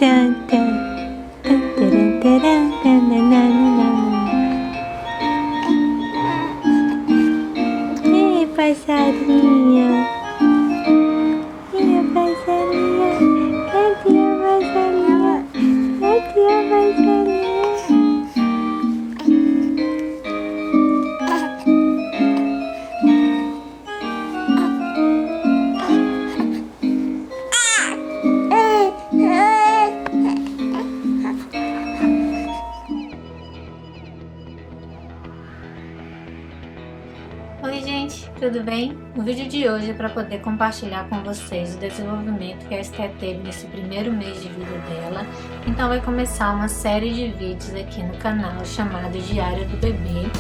tan, tan, tan, taran, taran, tan, na, na, na, na. Ei, passarinho. Ei, passarinho. Cadê a passarinho? Cadê a passarinho? Oi gente, tudo bem? O vídeo de hoje é para poder compartilhar com vocês o desenvolvimento que a Esther teve nesse primeiro mês de vida dela. Então vai começar uma série de vídeos aqui no canal chamado Diário do Bebê.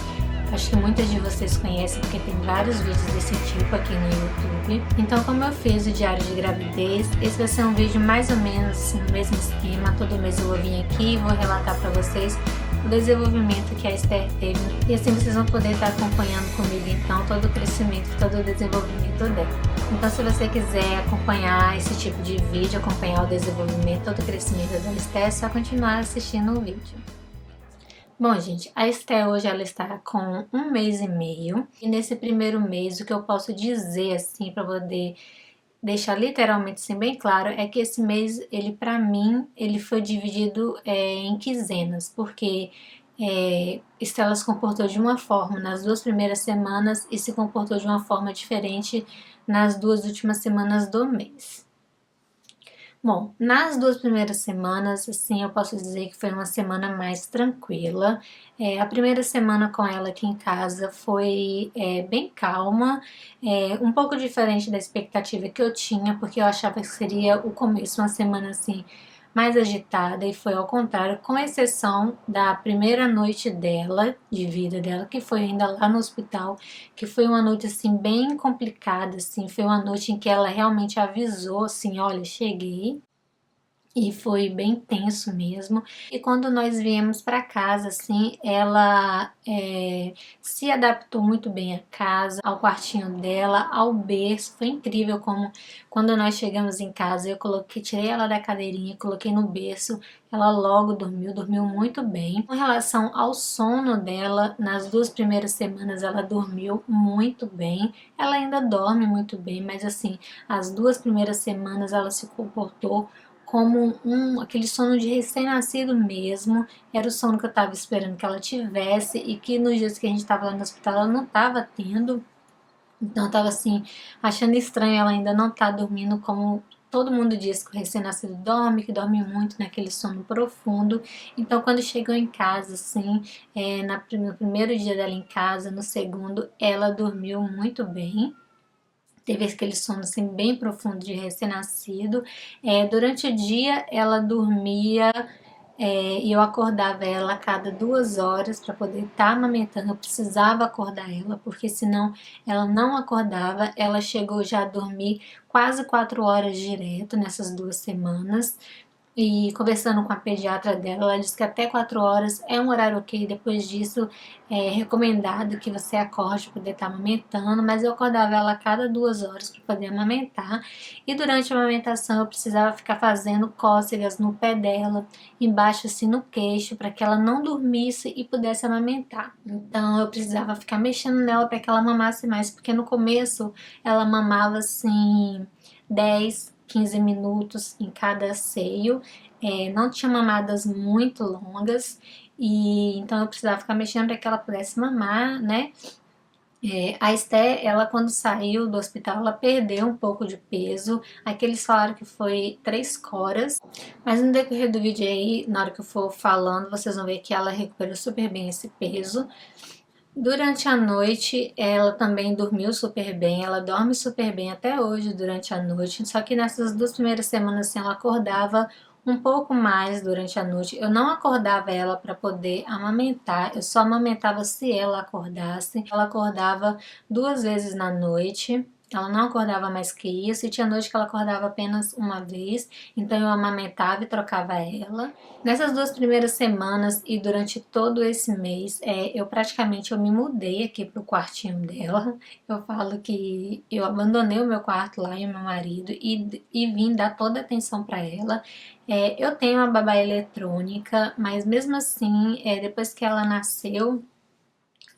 Acho que muitas de vocês conhecem porque tem vários vídeos desse tipo aqui no YouTube. Então, como eu fiz o diário de gravidez, esse vai ser um vídeo mais ou menos assim, no mesmo esquema. Todo mês eu vou vir aqui e vou relatar para vocês o desenvolvimento que a Esther teve. E assim vocês vão poder estar acompanhando comigo então todo o crescimento, todo o desenvolvimento dela. Então, se você quiser acompanhar esse tipo de vídeo, acompanhar o desenvolvimento, todo o crescimento da Esther, é só continuar assistindo o vídeo. Bom, gente, a Esther hoje ela está com 1 mês e meio. E nesse primeiro mês, o que eu posso dizer, assim, para poder deixar literalmente assim, bem claro, é que esse mês, ele para mim, ele foi dividido em quinzenas. Porque Estela se comportou de uma forma nas 2 primeiras semanas e se comportou de uma forma diferente nas 2 últimas semanas do mês. Bom, nas 2 primeiras semanas, assim, eu posso dizer que foi uma semana mais tranquila. A primeira semana com ela aqui em casa foi bem calma, um pouco diferente da expectativa que eu tinha, porque eu achava que seria o começo, uma semana assim, mais agitada, e foi ao contrário, com exceção da primeira noite dela, de vida dela, que foi ainda lá no hospital, que foi uma noite assim bem complicada, assim, foi uma noite em que ela realmente avisou assim, olha, cheguei. E foi bem tenso mesmo. E quando nós viemos para casa, assim, ela se adaptou muito bem à casa, ao quartinho dela, ao berço. Foi incrível como quando nós chegamos em casa, eu tirei ela da cadeirinha, coloquei no berço, ela logo dormiu muito bem. Com relação ao sono dela, nas 2 primeiras semanas ela dormiu muito bem. Ela ainda dorme muito bem, mas assim, as 2 primeiras semanas ela se comportou como aquele sono de recém-nascido mesmo. Era o sono que eu estava esperando que ela tivesse e que nos dias que a gente estava lá no hospital ela não estava tendo. Então eu estava assim, achando estranho ela ainda não estar dormindo como todo mundo diz que o recém-nascido dorme, que dorme muito naquele sono profundo. Então quando chegou em casa, assim, no primeiro dia dela em casa, no segundo, ela dormiu muito bem. Teve aquele sono assim, bem profundo de recém-nascido. Durante o dia ela dormia e eu acordava ela a cada 2 horas para poder estar amamentando. Eu precisava acordar ela, porque senão ela não acordava. Ela chegou já a dormir quase 4 horas direto nessas 2 semanas. E conversando com a pediatra dela, ela disse que até 4 horas é um horário ok. Depois disso, é recomendado que você acorde para poder estar amamentando. Mas eu acordava ela a cada 2 horas para poder amamentar. E durante a amamentação, eu precisava ficar fazendo cócegas no pé dela, embaixo assim no queixo, para que ela não dormisse e pudesse amamentar. Então, eu precisava ficar mexendo nela para que ela mamasse mais, porque no começo ela mamava assim 10, 15 minutos em cada seio, não tinha mamadas muito longas, e então eu precisava ficar mexendo para que ela pudesse mamar, né? A Esther, ela quando saiu do hospital, ela perdeu um pouco de peso. Aqui eles falaram que foi 3 coras, mas no decorrer do vídeo aí, na hora que eu for falando, vocês vão ver que ela recuperou super bem esse peso. Durante a noite, ela também dormiu super bem, ela dorme super bem até hoje durante a noite, só que nessas 2 primeiras semanas, assim, ela acordava um pouco mais durante a noite. Eu não acordava ela para poder amamentar, eu só amamentava se ela acordasse. Ela acordava 2 vezes na noite, ela não acordava mais que isso, e tinha noite que ela acordava apenas uma vez, então eu amamentava e trocava ela. Nessas 2 primeiras semanas e durante todo esse mês, eu me mudei aqui pro quartinho dela. Eu falo que eu abandonei o meu quarto lá e o meu marido e vim dar toda a atenção para ela. Eu tenho uma babá eletrônica, mas mesmo assim, depois que ela nasceu,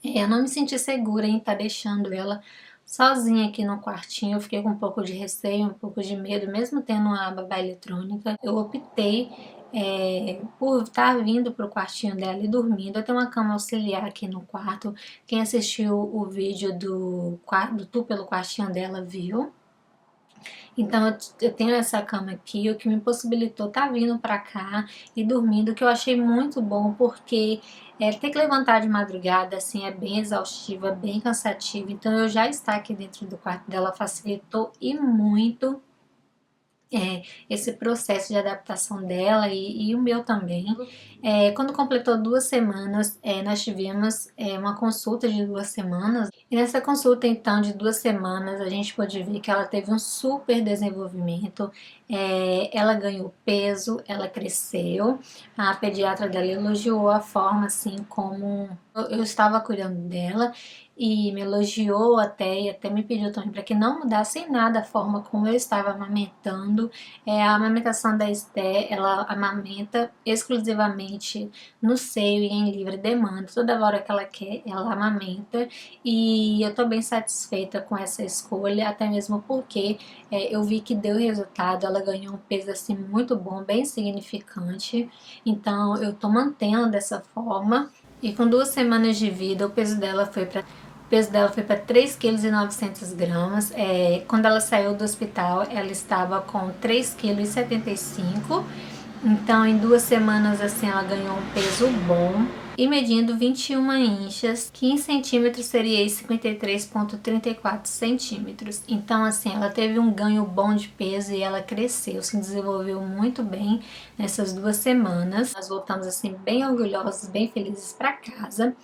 eu não me senti segura em estar deixando ela sozinha aqui no quartinho. Eu fiquei com um pouco de receio, um pouco de medo, mesmo tendo uma babá eletrônica. Eu optei por estar vindo para o quartinho dela e dormindo. Eu tenho uma cama auxiliar aqui no quarto. Quem assistiu o vídeo do tour pelo quartinho dela viu. Então eu tenho essa cama aqui, o que me possibilitou estar vindo pra cá e dormindo, que eu achei muito bom, porque ter que levantar de madrugada assim é bem exaustivo, é bem cansativo. Então eu já estar aqui dentro do quarto dela facilitou e muito esse processo de adaptação dela e o meu também. Quando completou 2 semanas, nós tivemos uma consulta de 2 semanas, e nessa consulta então de 2 semanas a gente pôde ver que ela teve um super desenvolvimento. Ela ganhou peso, ela cresceu. A pediatra dela elogiou a forma assim como eu estava cuidando dela, e me elogiou e até me pediu também para que não mudasse em nada a forma como eu estava amamentando. A amamentação da Esté, ela amamenta exclusivamente no seio e em livre demanda. Toda hora que ela quer, ela amamenta, e eu tô bem satisfeita com essa escolha, até mesmo porque eu vi que deu resultado. Ela ganhou um peso assim muito bom, bem significante, então eu tô mantendo dessa forma. E com 2 semanas de vida, o peso dela foi para 3,9 kg. Quando ela saiu do hospital, ela estava com 3,75 kg. Então, em 2 semanas, assim, ela ganhou um peso bom. E medindo 21 inchas, que em centímetros seria 53,34 centímetros. Então, assim, ela teve um ganho bom de peso e ela cresceu, se desenvolveu muito bem nessas 2 semanas. Nós voltamos, assim, bem orgulhosos, bem felizes para casa.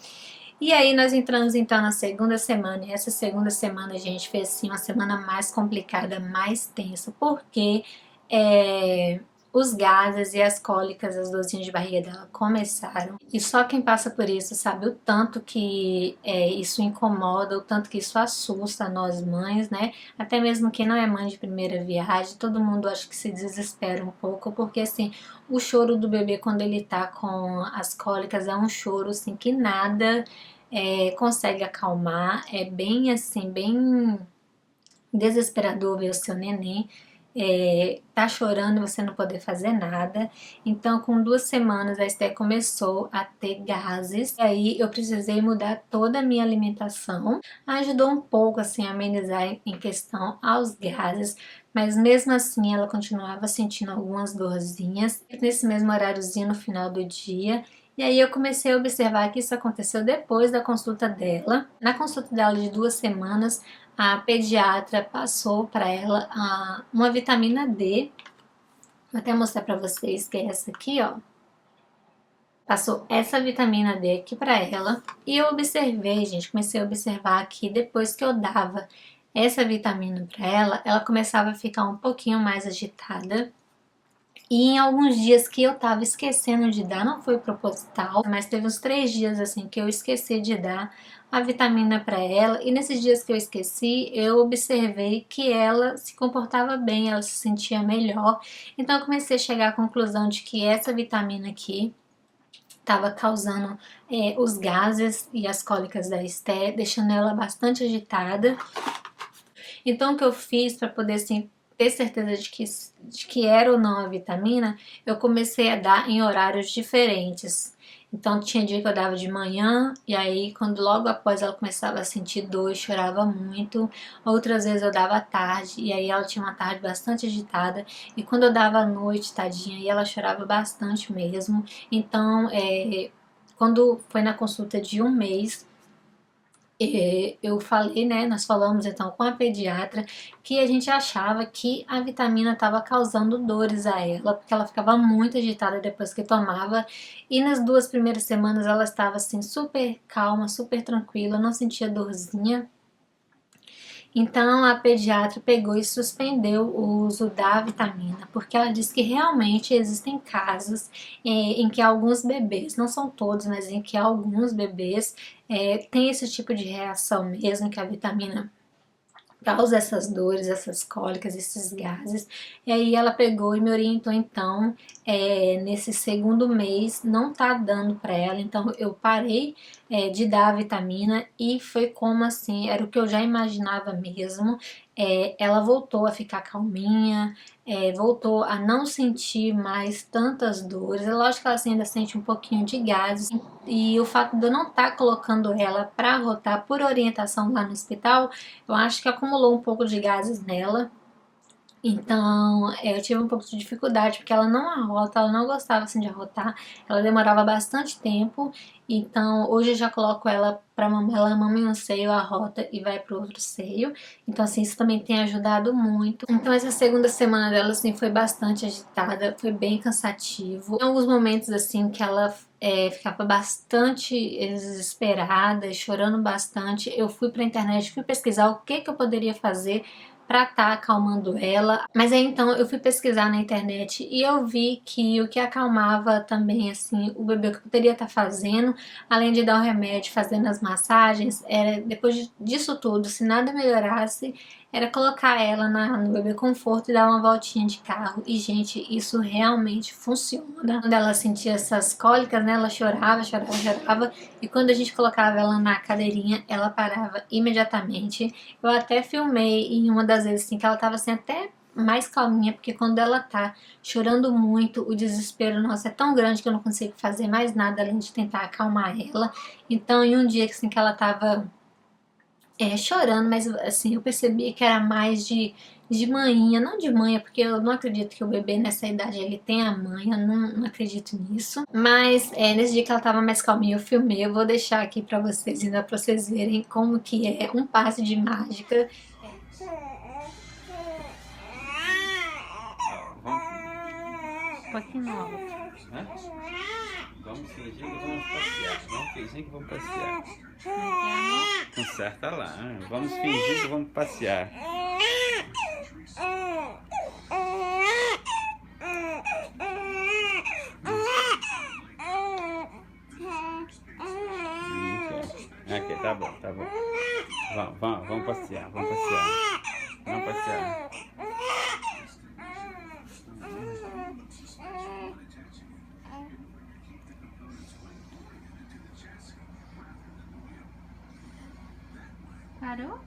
E aí nós entramos então na segunda semana, e essa segunda semana a gente fez assim uma semana mais complicada, mais tensa, porque os gases e as cólicas, as dorzinhas de barriga dela começaram. E só quem passa por isso sabe o tanto que isso incomoda, o tanto que isso assusta nós mães, né? Até mesmo quem não é mãe de primeira viagem, todo mundo acho que se desespera um pouco, porque assim, o choro do bebê quando ele tá com as cólicas é um choro assim que nada consegue acalmar. É bem assim, bem desesperador ver o seu neném tá chorando e você não poder fazer nada. Então, com 2 semanas, a Esté começou a ter gases. E aí, eu precisei mudar toda a minha alimentação. Ajudou um pouco, assim, a amenizar em questão aos gases. Mas mesmo assim, ela continuava sentindo algumas dorzinhas. Nesse mesmo horáriozinho, no final do dia. E aí eu comecei a observar que isso aconteceu depois da consulta dela. Na consulta dela de 2 semanas, a pediatra passou para ela uma vitamina D. Vou até mostrar para vocês que é essa aqui, ó. Passou essa vitamina D aqui para ela. E eu observei, gente, comecei a observar que depois que eu dava essa vitamina para ela, ela começava a ficar um pouquinho mais agitada. E em alguns dias que eu tava esquecendo de dar, não foi proposital, mas teve uns 3 dias assim que eu esqueci de dar a vitamina para ela. E nesses dias que eu esqueci, eu observei que ela se comportava bem, ela se sentia melhor. Então eu comecei a chegar à conclusão de que essa vitamina aqui estava causando os gases e as cólicas da Esté, deixando ela bastante agitada. Então o que eu fiz para poder assim ter certeza de que era ou não a vitamina, eu comecei a dar em horários diferentes. Então tinha dia que eu dava de manhã, e aí quando logo após ela começava a sentir dor, chorava muito. Outras vezes eu dava à tarde, e aí ela tinha uma tarde bastante agitada. E quando eu dava à noite, tadinha, e ela chorava bastante mesmo. Então, quando foi na consulta de um mês, eu falei, né, nós falamos então com a pediatra que a gente achava que a vitamina estava causando dores a ela, porque ela ficava muito agitada depois que tomava, e nas 2 primeiras semanas ela estava assim super calma, super tranquila, não sentia dorzinha. Então a pediatra pegou e suspendeu o uso da vitamina, porque ela disse que realmente existem casos em que alguns bebês, não são todos, mas em que alguns bebês têm esse tipo de reação mesmo, que a vitamina causa essas dores, essas cólicas, esses gases. E aí ela pegou e me orientou então, nesse segundo mês não tá dando para ela, então eu parei de dar a vitamina e foi como assim, era o que eu já imaginava mesmo. Ela voltou a ficar calminha, voltou a não sentir mais tantas dores. É lógico que ela assim, ainda sente um pouquinho de gases, e o fato de eu não estar colocando ela para rotar por orientação lá no hospital, eu acho que acumulou um pouco de gases nela. Então, eu tive um pouco de dificuldade, porque ela não arrota, ela não gostava assim de arrotar, ela demorava bastante tempo. Então, hoje eu já coloco ela pra mamar, ela mama em um seio, arrota e vai pro outro seio. Então, assim, isso também tem ajudado muito. Então, essa segunda semana dela, assim, foi bastante agitada, foi bem cansativo. Em alguns momentos, assim, que ela ficava bastante desesperada, chorando bastante. Eu fui pra internet, fui pesquisar o que eu poderia fazer pra estar acalmando ela. Mas aí então eu fui pesquisar na internet e eu vi que o que acalmava também assim o bebê, que eu poderia estar fazendo, além de dar o remédio, fazendo as massagens, era depois disso tudo, se nada melhorasse, era colocar ela no bebê conforto e dar uma voltinha de carro. E gente, isso realmente funciona. Quando ela sentia essas cólicas, né, ela chorava, chorava, chorava, e quando a gente colocava ela na cadeirinha, ela parava imediatamente. Eu até filmei em uma das vezes assim que ela tava assim até mais calminha, porque quando ela tá chorando muito, o desespero nosso é tão grande que eu não consigo fazer mais nada além de tentar acalmar ela. Então, em um dia assim que ela tava chorando, mas assim, eu percebi que era mais de manhã, não de manhã, porque eu não acredito que o bebê nessa idade ele tenha manhã, não acredito nisso. Mas nesse dia que ela tava mais calminha, eu filmei, eu vou deixar aqui pra vocês, ainda pra vocês verem como que é um passe de mágica. Um pouquinho alto. Vamos fingir que vamos passear. Vamos fingir que vamos passear. Conserta lá. Vamos fingir que vamos passear. Ok, tá bom, tá bom. Vamos passear, vamos passear. Vamos passear. Parou?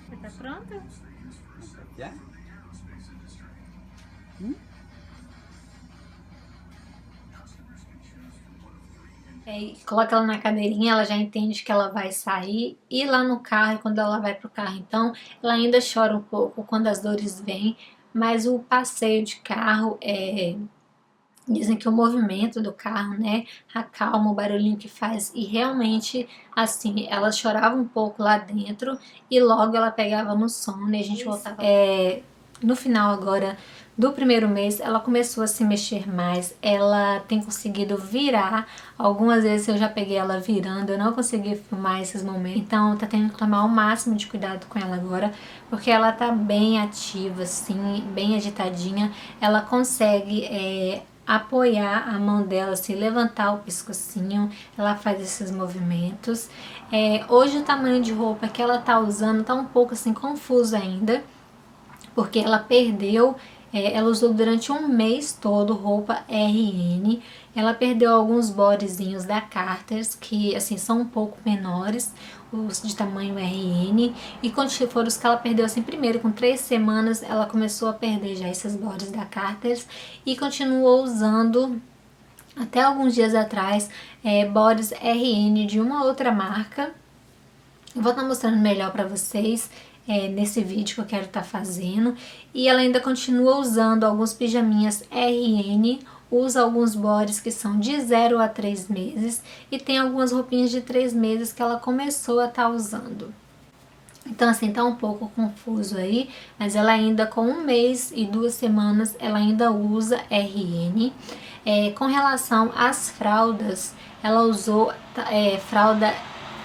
Você tá pronta? Já? Coloca ela na cadeirinha, ela já entende que ela vai sair. E lá no carro, e quando ela vai pro carro, então, ela ainda chora um pouco quando as dores vêm. Mas o passeio de carro, dizem que o movimento do carro, né, acalma o barulhinho que faz. E realmente, assim, ela chorava um pouco lá dentro e logo ela pegava no sono e a gente voltava. No final agora do primeiro mês, ela começou a se mexer mais, ela tem conseguido virar. Algumas vezes eu já peguei ela virando, eu não consegui filmar esses momentos, então tá tendo que tomar o máximo de cuidado com ela agora, porque ela tá bem ativa, assim, bem agitadinha. Ela consegue apoiar a mão dela, assim, levantar o pescocinho, ela faz esses movimentos. Hoje o tamanho de roupa que ela tá usando tá um pouco assim confuso ainda, porque ela perdeu, ela usou durante um mês todo roupa RN, ela perdeu alguns bodezinhos da Carter's, que assim são um pouco menores, os de tamanho RN, e quando foram os que ela perdeu assim, primeiro com 3 semanas, ela começou a perder já esses bodes da Carter's, e continuou usando até alguns dias atrás bodes RN de uma outra marca. Eu vou estar mostrando melhor para vocês nesse vídeo que eu quero estar fazendo. E ela ainda continua usando alguns pijaminhas RN, usa alguns bodies que são de 0 a 3 meses e tem algumas roupinhas de 3 meses que ela começou a estar usando. Então assim, tá um pouco confuso aí, mas ela ainda com 1 mês e 2 semanas, ela ainda usa RN. Com relação às fraldas, ela usou fralda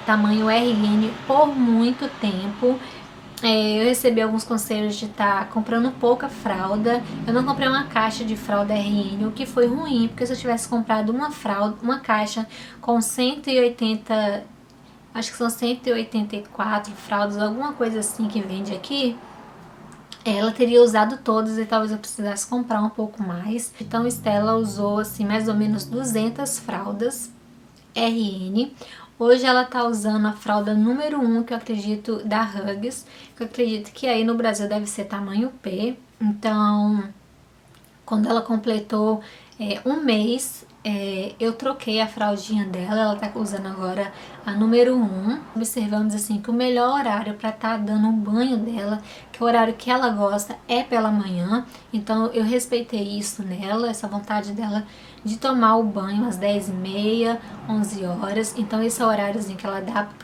tamanho RN por muito tempo. Eu recebi alguns conselhos de estar comprando pouca fralda. Eu não comprei uma caixa de fralda RN, o que foi ruim, porque se eu tivesse comprado uma caixa com 180, acho que são 184 fraldas, alguma coisa assim que vende aqui, ela teria usado todas e talvez eu precisasse comprar um pouco mais. Então Stella usou assim mais ou menos 200 fraldas RN. Hoje ela tá usando a fralda número 1, que eu acredito, da Huggies, que eu acredito que aí no Brasil deve ser tamanho P. Então, quando ela completou 1 mês, eu troquei a fraldinha dela, ela tá usando agora a número 1. Observamos assim que o melhor horário para estar dando um banho dela, que é o horário que ela gosta, é pela manhã. Então eu respeitei isso nela, essa vontade dela de tomar o banho às 10h30, 11 horas. Então esse é o horáriozinho que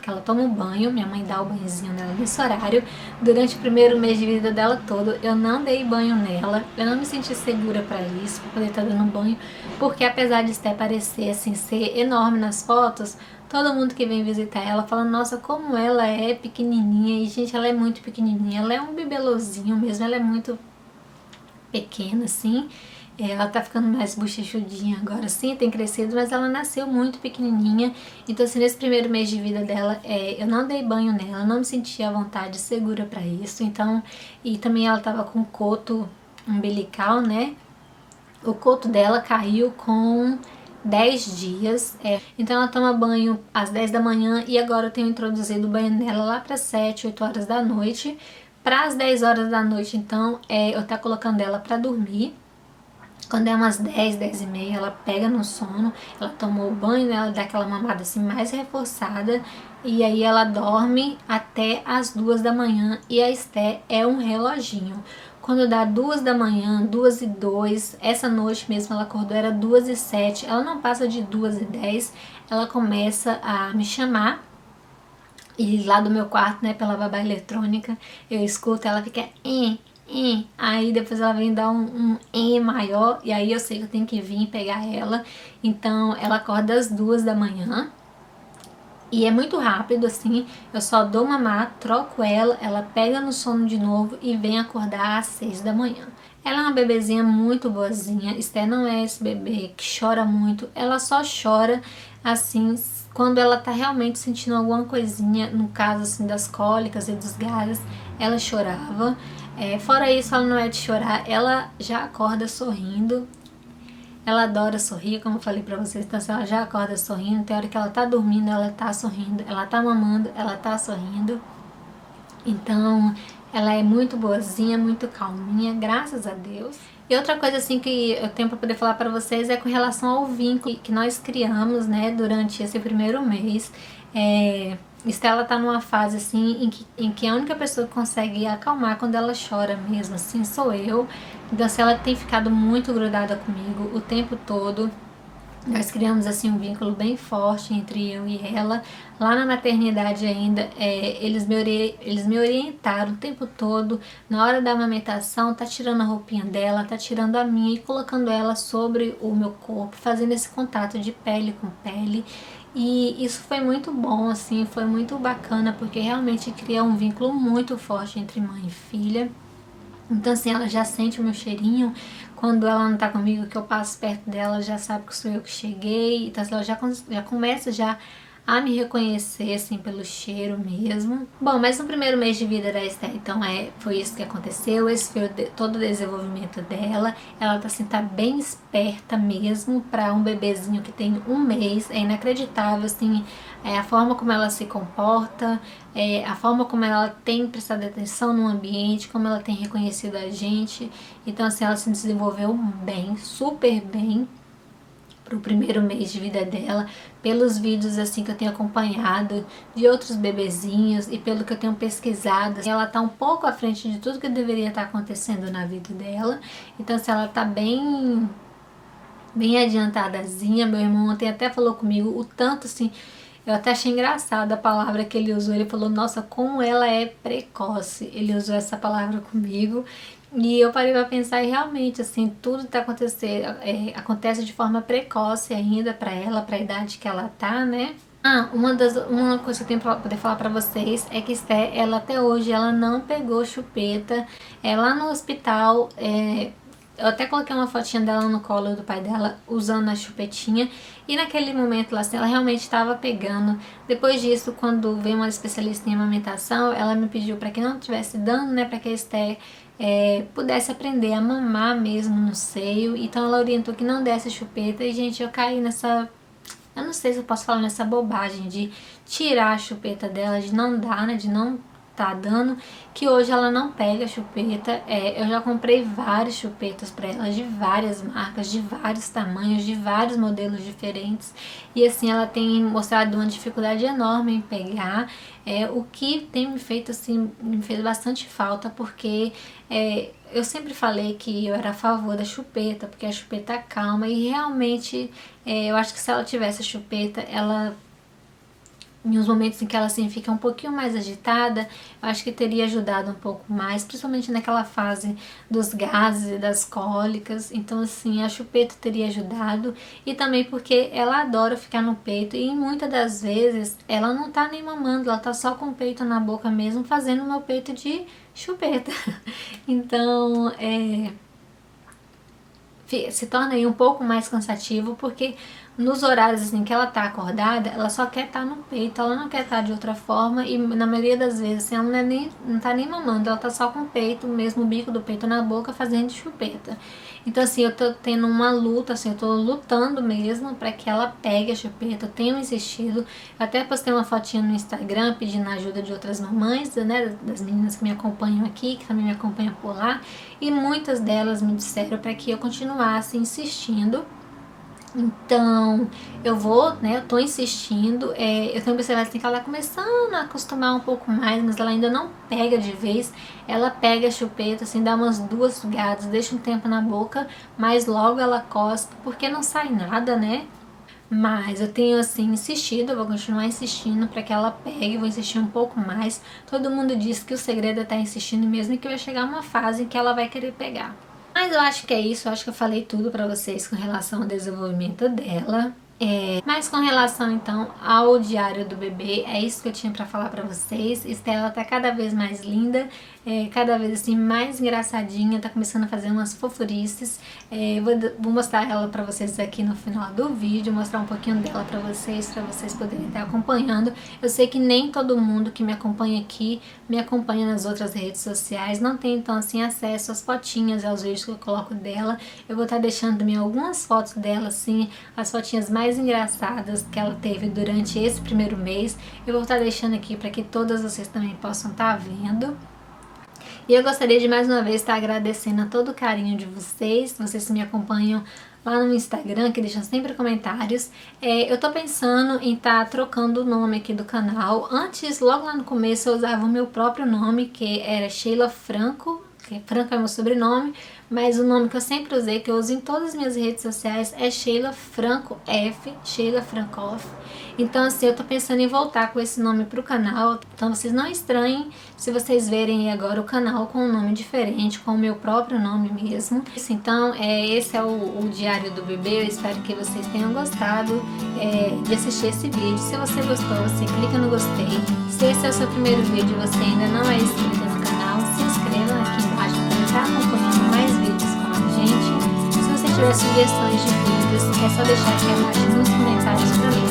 que ela toma o banho. Minha mãe dá o banhozinho nela nesse horário. Durante o primeiro mês de vida dela todo, eu não dei banho nela. Eu não me senti segura para isso, para poder estar dando banho, porque apesar de Esté parecer assim ser enorme nas fotos, todo mundo que vem visitar ela fala, nossa, como ela é pequenininha. E gente, ela é muito pequenininha, ela é um bibelozinho mesmo, ela é muito pequena assim. Ela tá ficando mais bochechudinha agora sim, tem crescido, mas ela nasceu muito pequenininha. Então assim, nesse primeiro mês de vida dela, eu não dei banho nela, não me sentia à vontade, segura pra isso. Então, e também ela tava com coto umbilical, né? O coto dela caiu com 10 dias. Então ela toma banho às 10 da manhã e agora eu tenho introduzido o banho nela lá para 7, 8 horas da noite. Para as 10 horas da noite, então, eu tá colocando ela para dormir. Quando é umas 10, 10h30, ela pega no sono, ela tomou o banho, ela dá aquela mamada assim mais reforçada e aí ela dorme até as 2 da manhã e a Esté é um reloginho. Quando dá 2 da manhã, 2h02, essa noite mesmo ela acordou, era 2h07, ela não passa de 2h10, ela começa a me chamar. E lá do meu quarto, né, pela babá eletrônica, eu escuto, ela fica aí depois ela vem dar um maior, e aí eu sei que eu tenho que vir pegar ela. Então ela acorda às 2 da manhã. E é muito rápido assim, eu só dou mamar, troco ela pega no sono de novo e vem acordar às 6 da manhã. Ela é uma bebezinha muito boazinha, Esté não é esse bebê que chora muito, ela só chora assim quando ela tá realmente sentindo alguma coisinha, no caso assim das cólicas e dos gases, ela chorava. Fora isso, ela não é de chorar, ela já acorda sorrindo. Ela adora sorrir, como eu falei pra vocês, então ela já acorda sorrindo, tem hora que ela tá dormindo, ela tá sorrindo, ela tá mamando, ela tá sorrindo. Então, ela é muito boazinha, muito calminha, graças a Deus. E outra coisa assim que eu tenho para poder falar para vocês é com relação ao vínculo que nós criamos, né, durante esse primeiro mês. Estela tá numa fase assim em que a única pessoa que consegue acalmar quando ela chora mesmo assim sou eu. Então assim, ela tem ficado muito grudada comigo o tempo todo. Nós criamos assim um vínculo bem forte entre eu e ela. Lá na maternidade ainda, eles me orientaram o tempo todo. Na hora da amamentação, tá tirando a roupinha dela, tá tirando a minha e colocando ela sobre o meu corpo, fazendo esse contato de pele com pele. E isso foi muito bom, assim, foi muito bacana, porque realmente cria um vínculo muito forte entre mãe e filha. Então assim, ela já sente o meu cheirinho, quando ela não tá comigo, que eu passo perto dela, já sabe que sou eu que cheguei. Então ela já começa já a me reconhecer, assim, pelo cheiro mesmo. Bom, mas no primeiro mês de vida da Esté, então foi isso que aconteceu, esse foi todo o desenvolvimento dela. Ela tá assim, tá bem esperta mesmo pra um bebezinho que tem 1 mês, é inacreditável, assim, a forma como ela se comporta, a forma como ela tem prestado atenção no ambiente, como ela tem reconhecido a gente. Então assim, ela se desenvolveu bem, super bem pro primeiro mês de vida dela, pelos vídeos assim que eu tenho acompanhado de outros bebezinhos e pelo que eu tenho pesquisado, ela tá um pouco à frente de tudo que deveria estar acontecendo na vida dela. Então assim, ela tá bem adiantadazinha. Meu irmão ontem até falou comigo o tanto assim, Eu até achei engraçada a palavra que ele usou. Ele falou, nossa, como ela é precoce. Ele usou essa palavra comigo. E eu parei pra pensar e realmente, assim, tudo tá acontecendo, acontece de forma precoce ainda pra ela, pra idade que ela tá, né? Uma coisa que eu tenho pra poder falar pra vocês é que Esté, ela até hoje, ela não pegou chupeta. Lá no hospital, eu até coloquei uma fotinha dela no colo do pai dela, usando a chupetinha. E naquele momento lá, assim, ela realmente estava pegando. Depois disso, quando veio uma especialista em amamentação, ela me pediu para que não estivesse dando, né, para que a Esté pudesse aprender a mamar mesmo no seio. Então ela orientou que não desse chupeta. E, gente, eu caí nessa... Eu não sei se eu posso falar nessa bobagem de tirar a chupeta dela, de não dar, né, de não tá dando, que hoje ela não pega chupeta. Eu já comprei várias chupetas para ela, de várias marcas, de vários tamanhos, de vários modelos diferentes, e assim, ela tem mostrado uma dificuldade enorme em pegar, o que tem me feito, assim, me fez bastante falta, porque eu sempre falei que eu era a favor da chupeta, porque a chupeta acalma, e realmente eu acho que se ela tivesse a chupeta, ela... Em uns momentos em que ela assim fica um pouquinho mais agitada, eu acho que teria ajudado um pouco mais, principalmente naquela fase dos gases e das cólicas. Então assim, a chupeta teria ajudado, e também porque ela adora ficar no peito, e muitas das vezes ela não tá nem mamando, ela tá só com o peito na boca mesmo, fazendo o meu peito de chupeta. Então se torna aí um pouco mais cansativo, porque nos horários assim que ela tá acordada, ela só quer estar no peito, ela não quer estar de outra forma, e na maioria das vezes assim, ela não tá nem mamando, ela tá só com o peito, mesmo o bico do peito na boca, fazendo chupeta. Então assim, eu tô tendo uma luta, assim, eu tô lutando mesmo para que ela pegue a chupeta, eu tenho insistido, eu até postei uma fotinha no Instagram pedindo ajuda de outras mamães, né, das meninas que me acompanham aqui, que também me acompanham por lá, e muitas delas me disseram para que eu continuasse insistindo. Então, eu vou, né, eu tô insistindo, eu tenho observado assim, que ela tá começando a acostumar um pouco mais, mas ela ainda não pega de vez. Ela pega a chupeta, assim, dá umas 2 sugadas, deixa um tempo na boca, mas logo ela cospe, porque não sai nada, né? Mas eu tenho, assim, insistido, eu vou continuar insistindo para que ela pegue, vou insistir um pouco mais. Todo mundo diz que o segredo é estar insistindo mesmo, e que vai chegar uma fase em que ela vai querer pegar. Mas eu acho que é isso, eu acho que eu falei tudo pra vocês com relação ao desenvolvimento dela. Mas com relação então ao diário do bebê, é isso que eu tinha pra falar pra vocês. Estela tá cada vez mais linda, cada vez assim mais engraçadinha, tá começando a fazer umas fofurices. Vou mostrar ela pra vocês aqui no final do vídeo, mostrar um pouquinho dela pra vocês poderem estar acompanhando. Eu sei que nem todo mundo que me acompanha aqui me acompanha nas outras redes sociais, não tem então assim acesso às fotinhas, aos vídeos que eu coloco dela. Eu vou estar deixando também algumas fotos dela, assim, as fotinhas mais engraçadas que ela teve durante esse primeiro mês. Eu vou estar deixando aqui para que todas vocês também possam estar vendo. E eu gostaria de mais uma vez estar agradecendo a todo o carinho de vocês que me acompanham lá no Instagram, que deixam sempre comentários. Eu tô pensando em estar trocando o nome aqui do canal. Antes, logo lá no começo, eu usava o meu próprio nome, que era Sheila Franco, que Franco é meu sobrenome, mas o nome que eu sempre usei, que eu uso em todas as minhas redes sociais, é Sheila Franco F, Sheila Francoff. Então assim, eu tô pensando em voltar com esse nome pro canal, então vocês não estranhem se vocês verem agora o canal com um nome diferente, com o meu próprio nome mesmo. Então, esse é o diário do bebê. Eu espero que vocês tenham gostado de assistir esse vídeo. Se você gostou, você clica no gostei. Se esse é o seu primeiro vídeo e você ainda não é inscrito no canal, se inscreva aqui embaixo para estar acompanhando mais vídeos com a gente. Se você tiver sugestões de vídeos, é só deixar aqui abaixo nos comentários para mim.